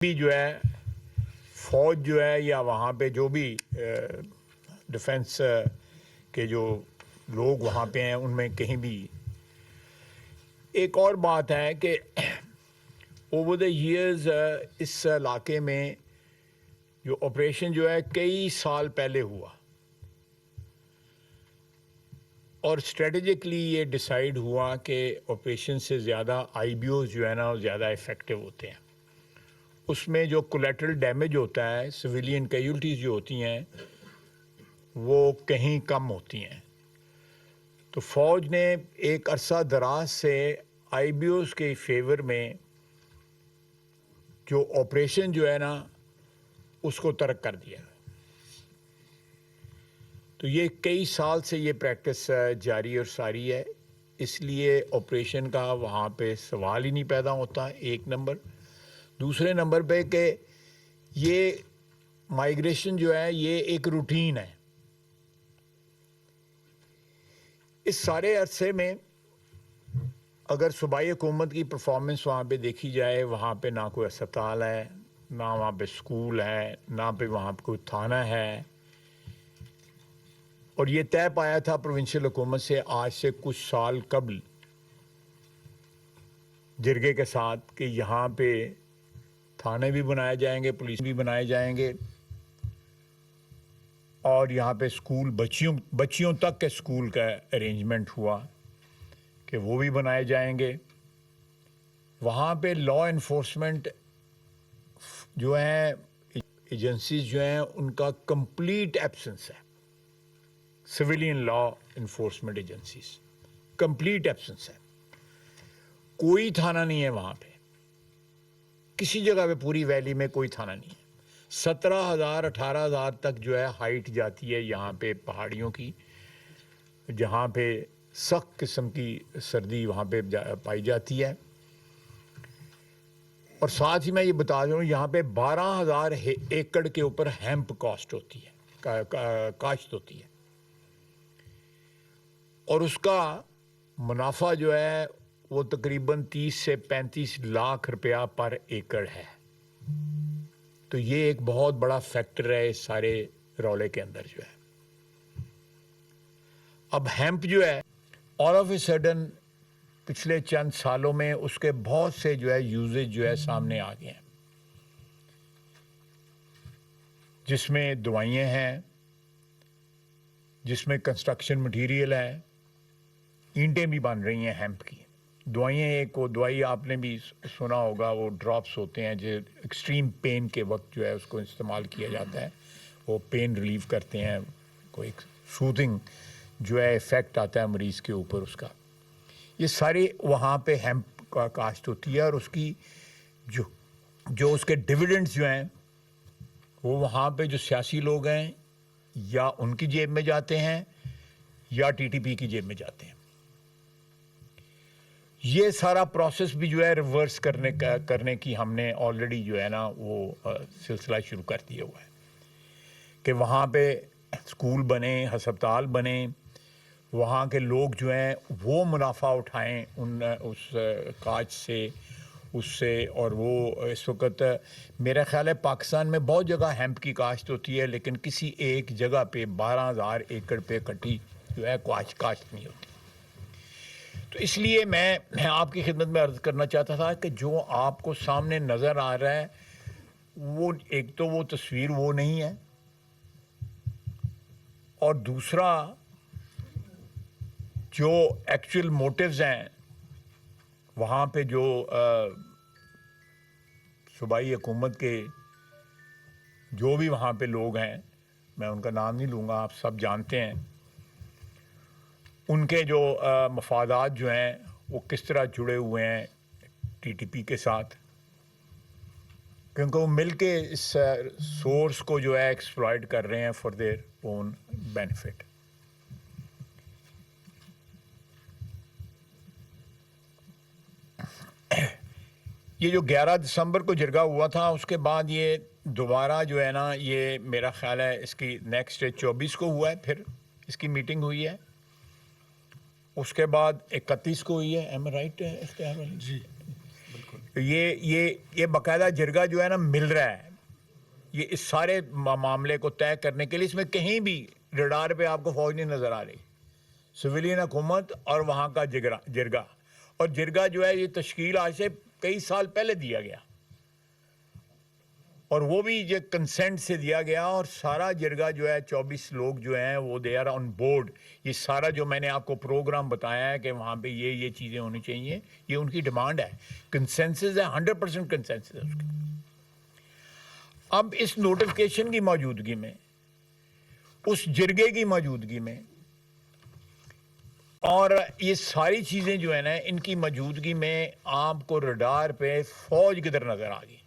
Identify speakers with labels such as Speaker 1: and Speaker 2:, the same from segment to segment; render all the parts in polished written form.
Speaker 1: بھی جو ہے فوج جو ہے یا وہاں پہ جو بھی ڈیفنس کے جو لوگ وہاں پہ ہیں ان میں کہیں بھی ایک اور بات ہے کہ اوور دا ایئرز اس علاقے میں جو آپریشن جو ہے کئی سال پہلے ہوا اور اسٹریٹجکلی یہ ڈیسائیڈ ہوا کہ آپریشن سے زیادہ آئی بی اوز جو ہے نا زیادہ افیکٹو ہوتے ہیں. اس میں جو کولیٹرل ڈیمیج ہوتا ہے سویلین کیجولٹیز جو ہوتی ہیں وہ کہیں کم ہوتی ہیں. تو فوج نے ایک عرصہ دراز سے آئی بی اوز کے فیور میں جو آپریشن جو ہے نا اس کو ترک کر دیا. تو یہ کئی سال سے یہ پریکٹس جاری اور ساری ہے. اس لیے آپریشن کا وہاں پہ سوال ہی نہیں پیدا ہوتا. ایک نمبر. دوسرے نمبر پہ کہ یہ مائیگریشن جو ہے یہ ایک روٹین ہے. اس سارے عرصے میں اگر صوبائی حکومت کی پرفارمنس وہاں پہ دیکھی جائے وہاں پہ نہ کوئی اسپتال ہے نہ وہاں پہ اسکول ہے نہ پہ وہاں پہ کوئی تھانہ ہے. اور یہ طے پایا تھا پروونشل حکومت سے آج سے کچھ سال قبل جرگے کے ساتھ کہ یہاں پہ تھانے بھی بنائے جائیں گے پولیس بھی بنائے جائیں گے اور یہاں پہ اسکول بچیوں تک کے اسکول کا ارینجمنٹ ہوا کہ وہ بھی بنائے جائیں گے. وہاں پہ لا انفورسمنٹ جو ہیں ایجنسیز جو ہیں ان کا کمپلیٹ ایبسنس ہے. Civilian law enforcement agencies complete absence ہے. کوئی تھانہ نہیں ہے وہاں پہ. کسی جگہ پہ پوری ویلی میں کوئی تھانہ نہیں ہے. 17,000 18,000 تک جو ہے ہائٹ جاتی ہے یہاں پہ پہاڑیوں کی جہاں پہ سخت قسم کی سردی وہاں پہ پائی جاتی ہے. اور ساتھ ہی میں یہ بتا دوں یہاں پہ 12,000 ایکڑ کے اوپر ہیمپ کاشت ہوتی ہے اور اس کا منافع جو ہے وہ تقریباً 30 سے 35 لاکھ روپیہ پر ایکڑ ہے. تو یہ ایک بہت بڑا فیکٹر ہے اس سارے رولے کے اندر جو ہے. اب ہیمپ جو ہے آل آف اے سڈن پچھلے چند سالوں میں اس کے بہت سے جو ہے یوزیج جو ہے سامنے آ گئے ہیں جس میں دوائیں ہیں جس میں کنسٹرکشن مٹیریل ہے. اینٹیں بھی بن رہی ہیں ہیمپ کی. دوائیں ایک وہ دوائی آپ نے بھی سنا ہوگا وہ ڈراپس ہوتے ہیں جو ایکسٹریم پین کے وقت جو ہے اس کو استعمال کیا جاتا ہے. وہ پین ریلیو کرتے ہیں کوئی سوتنگ جو ہے افیکٹ آتا ہے مریض کے اوپر اس کا. یہ سارے وہاں پہ ہیمپ کا کاشت ہوتی ہے اور اس کی جو اس کے ڈویڈنڈز جو ہیں وہ وہاں پہ جو سیاسی لوگ ہیں یا ان کی جیب میں جاتے ہیں یا ٹی ٹی پی کی جیب میں جاتے ہیں. یہ سارا پروسیس بھی جو ہے ریورس کرنے کی ہم نے آلریڈی جو ہے نا وہ سلسلہ شروع کر دیا ہوا ہے کہ وہاں پہ اسکول بنے ہسپتال بنے وہاں کے لوگ جو ہیں وہ منافع اٹھائیں اس کاشت سے اس سے. اور وہ اس وقت میرا خیال ہے پاکستان میں بہت جگہ ہیمپ کی کاشت ہوتی ہے لیکن کسی ایک جگہ پہ 12,000 ایکڑ پہ کٹھی جو ہے کاشت نہیں ہوتی. تو اس لیے میں آپ کی خدمت میں عرض کرنا چاہتا تھا کہ جو آپ کو سامنے نظر آ رہا ہے وہ ایک تو وہ تصویر وہ نہیں ہے اور دوسرا جو ایکچوئل موٹیوز ہیں وہاں پہ جو صوبائی حکومت کے جو بھی وہاں پہ لوگ ہیں میں ان کا نام نہیں لوں گا آپ سب جانتے ہیں ان کے جو مفادات جو ہیں وہ کس طرح جڑے ہوئے ہیں ٹی ٹی پی کے ساتھ کیونکہ وہ مل کے اس سورس کو جو ہے ایکسپلائٹ کر رہے ہیں فار دیئر اون بینیفٹ. یہ جو 11 دسمبر کو جرگہ ہوا تھا اس کے بعد یہ دوبارہ جو ہے نا یہ میرا خیال ہے اس کی نیکسٹ 24 کو ہوا ہے پھر اس کی میٹنگ ہوئی ہے. اس کے بعد 31 کو ہوئی ہے. ایم رائٹ اختیار والی؟
Speaker 2: جی بالکل.
Speaker 1: یہ باقاعدہ جرگہ جو ہے نا مل رہا ہے یہ اس سارے معاملے کو طے کرنے کے لیے. اس میں کہیں بھی ریڈار پہ آپ کو فوج نہیں نظر آ رہی. سویلین حکومت اور وہاں کا جرگہ اور جرگہ جو ہے یہ تشکیل آج سے کئی سال پہلے دیا گیا اور وہ بھی یہ کنسنٹ سے دیا گیا اور سارا جرگہ جو ہے 24 لوگ جو ہیں وہ دے آر آن بورڈ. یہ سارا جو میں نے آپ کو پروگرام بتایا ہے کہ وہاں پہ یہ چیزیں ہونی چاہیے یہ ان کی ڈیمانڈ ہے. کنسنسس ہے 100% کنسنسس ہے اس کی. اب اس نوٹیفکیشن کی موجودگی میں اس جرگے کی موجودگی میں اور یہ ساری چیزیں جو ہیں نا ان کی موجودگی میں آپ کو ریڈار پہ فوج کدھر نظر آ گئی.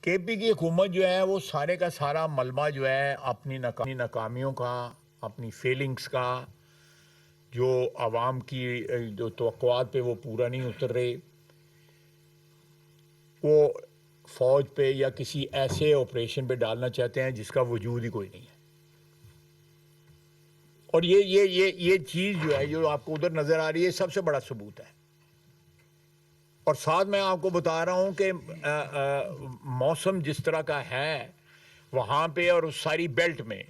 Speaker 1: کے پی کی حکومت جو ہے وہ سارے کا سارا ملبہ جو ہے اپنی ناکامیوں کا اپنی فیلنگز کا جو عوام کی جو توقعات پہ وہ پورا نہیں اتر رہے وہ فوج پہ یا کسی ایسے آپریشن پہ ڈالنا چاہتے ہیں جس کا وجود ہی کوئی نہیں ہے. اور یہ چیز جو ہے جو آپ کو ادھر نظر آ رہی ہے سب سے بڑا ثبوت ہے. اور ساتھ میں آپ کو بتا رہا ہوں کہ موسم جس طرح کا ہے وہاں پہ اور اس ساری بیلٹ میں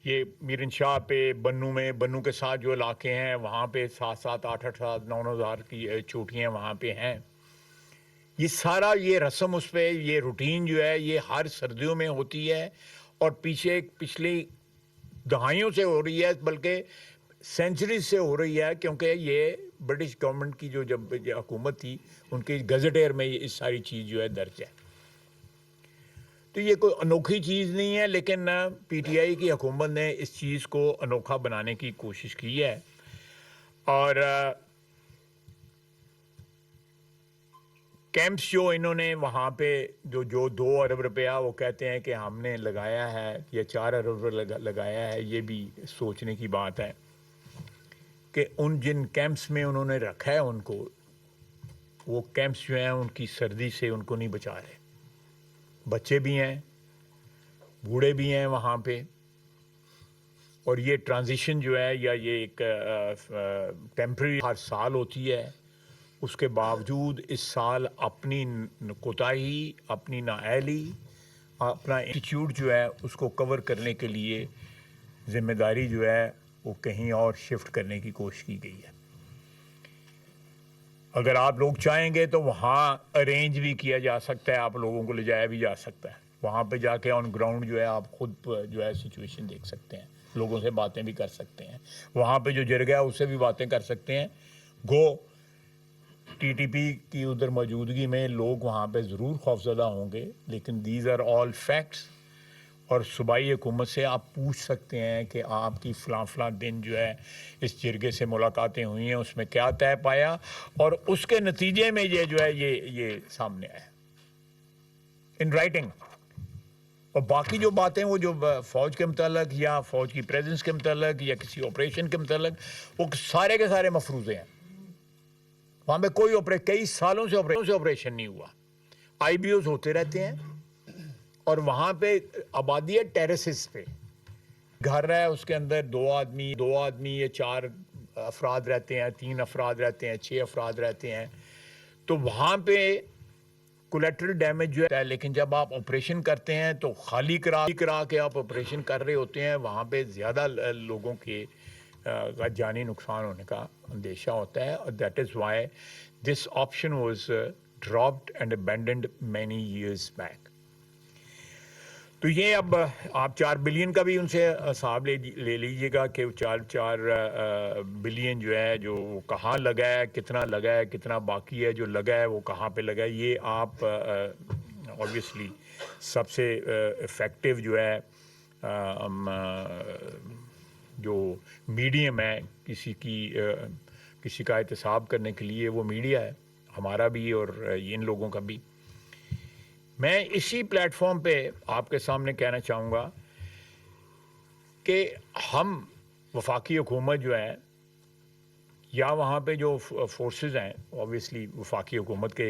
Speaker 1: یہ میرن شاہ پہ بنو کے ساتھ جو علاقے ہیں وہاں پہ 7-7 8-8 9 ہزار کی چوٹیاں وہاں پہ ہیں. یہ سارا یہ رسم اس پہ یہ روٹین جو ہے یہ ہر سردیوں میں ہوتی ہے اور پچھلی دہائیوں سے ہو رہی ہے بلکہ سینچریز سے ہو رہی ہے کیونکہ یہ برٹش گورنمنٹ کی جو جب حکومت تھی ان کی گزٹیر میں یہ ساری چیز جو ہے درج ہے. تو یہ کوئی انوکھی چیز نہیں ہے لیکن پی ٹی آئی کی حکومت نے اس چیز کو انوکھا بنانے کی کوشش کی ہے. اور کیمپس جو انہوں نے وہاں پہ جو 2 ارب روپیہ وہ کہتے ہیں کہ ہم نے لگایا ہے یا 4 ارب لگایا ہے یہ بھی سوچنے کی بات ہے کہ ان جن کیمپس میں انہوں نے رکھا ہے ان کو وہ کیمپس جو ہیں ان کی سردی سے ان کو نہیں بچا رہے. بچے بھی ہیں بوڑھے بھی ہیں وہاں پہ اور یہ ٹرانزیشن جو ہے یا یہ ایک ٹیمپرری ہر سال ہوتی ہے. اس کے باوجود اس سال اپنی کوتاہی اپنی نااہلی اپنا ایٹیٹیوڈ جو ہے اس کو کور کرنے کے لیے ذمہ داری جو ہے وہ کہیں اور شفٹ کرنے کی کوشش کی گئی ہے. اگر آپ لوگ چاہیں گے تو وہاں ارینج بھی کیا جا سکتا ہے آپ لوگوں کو لے جایا بھی جا سکتا ہے. وہاں پہ جا کے آن گراؤنڈ جو ہے آپ خود جو ہے سچویشن دیکھ سکتے ہیں لوگوں سے باتیں بھی کر سکتے ہیں. وہاں پہ جو جرگہ ہے اس سے بھی باتیں کر سکتے ہیں. گو ٹی ٹی پی کی ادھر موجودگی میں لوگ وہاں پہ ضرور خوفزدہ ہوں گے لیکن دیز آر آل فیکٹس. اور صوبائی حکومت سے آپ پوچھ سکتے ہیں کہ آپ کی فلاں دن جو ہے اس جرگے سے ملاقاتیں ہوئی ہیں اس میں کیا طے پایا اور اس کے نتیجے میں یہ جو ہے یہ سامنے آیا ان رائٹنگ. اور باقی جو باتیں وہ جو فوج کے متعلق یا فوج کی پریزنس کے متعلق یا کسی آپریشن کے متعلق وہ سارے کے سارے مفروضے ہیں. وہاں پہ کوئی کئی سالوں سے آپریشن نہیں ہوا. آئی بی اوز ہوتے رہتے ہیں اور وہاں پہ آبادی ہے ٹیرسز پہ گھر ہے اس کے اندر 2 آدمی یا 4 افراد رہتے ہیں 3 افراد رہتے ہیں 6 افراد رہتے ہیں. تو وہاں پہ کولیٹرل ڈیمیج جو ہے لیکن جب آپ آپریشن کرتے ہیں تو خالی کرا کے آپ آپریشن کر رہے ہوتے ہیں وہاں پہ زیادہ لوگوں کے جانی نقصان ہونے کا اندیشہ ہوتا ہے. اور that is why this option was dropped and abandoned many years back. تو یہ اب آپ 4 بلین کا بھی ان سے حساب لے لیجئے گا کہ 4 بلین جو ہے جو کہاں لگا ہے کتنا باقی ہے جو لگا ہے وہ کہاں پہ لگا ہے. یہ آپ obviously سب سے افیکٹو جو ہے جو میڈیم ہے کسی کا احتساب کرنے کے لیے وہ میڈیا ہے ہمارا بھی اور ان لوگوں کا بھی. میں اسی پلیٹ فارم پہ آپ کے سامنے کہنا چاہوں گا کہ ہم وفاقی حکومت جو ہے یا وہاں پہ جو فورسز ہیں obviously وفاقی حکومت کے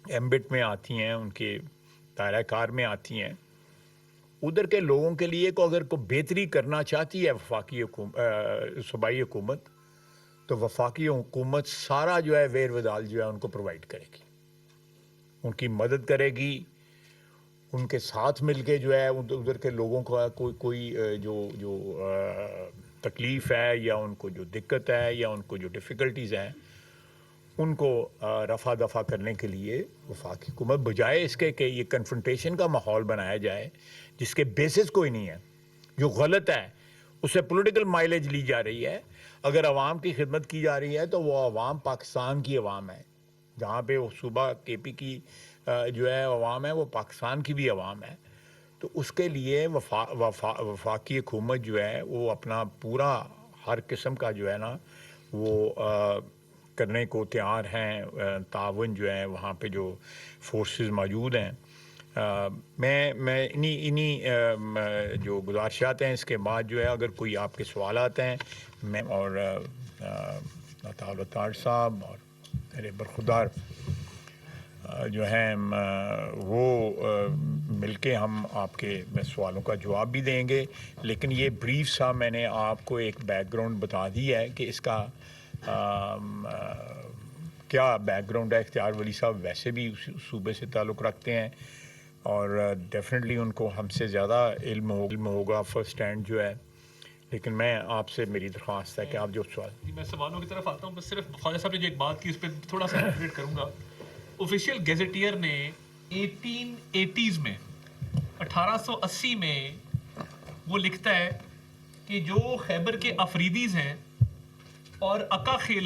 Speaker 1: ایمبٹ میں آتی ہیں ان کے دائرہ کار میں آتی ہیں. ادھر کے لوگوں کے لیے اگر کوئی بہتری کرنا چاہتی ہے وفاقی صوبائی حکومت تو وفاقی حکومت سارا جو ہے ویر ودال جو ہے ان کو پرووائڈ کرے گی، ان کی مدد کرے گی، ان کے ساتھ مل کے جو ہے ادھر کے لوگوں کا کوئی جو تکلیف ہے یا ان کو جو دقت ہے یا ان کو جو ڈیفیکلٹیز ہیں ان کو رفع دفع کرنے کے لیے وفاقی حکومت بجائے اس کے کہ یہ کنفرنٹیشن کا ماحول بنایا جائے جس کے بیسس کوئی نہیں ہے، جو غلط ہے، اس سے پولیٹیکل مائلیج لی جا رہی ہے۔ اگر عوام کی خدمت کی جا رہی ہے تو وہ عوام پاکستان کی عوام ہے، جہاں پہ وہ صوبہ کے پی کی جو ہے عوام ہے وہ پاکستان کی بھی عوام ہے، تو اس کے لیے وفاقی حکومت جو ہے وہ اپنا پورا ہر قسم کا جو ہے نا وہ کرنے کو تیار ہیں، تعاون جو ہے وہاں پہ جو فورسز موجود ہیں۔ میں انہی جو گزارشات ہیں اس کے بعد جو ہے اگر کوئی آپ کے سوالات ہیں میں اور طاہر طاہر صاحب اور میرے برخودار جو ہیں وہ مل کے ہم آپ کے سوالوں کا جواب بھی دیں گے، لیکن یہ بریف سا میں نے آپ کو ایک بیک گراؤنڈ بتا دی ہے کہ اس کا کیا بیک گراؤنڈ ہے۔ اختیار ولی صاحب ویسے بھی اس صوبے سے تعلق رکھتے ہیں اور ڈیفینیٹلی ان کو ہم سے زیادہ علم ہوگا فرسٹ ہینڈ جو ہے، لیکن میں آپ سے میری درخواست ہے کہ آپ جو سوال
Speaker 2: میں سوالوں کی طرف آتا ہوں، بس صرف خواجہ صاحب نے جو ایک بات کی اس پہ تھوڑا سا ایڈریٹ کروں گا۔ آفیشیل گیزیٹیئر نے 1880s میں 1880 میں وہ لکھتا ہے کہ جو خیبر کے افریدیز ہیں اور اکا خیل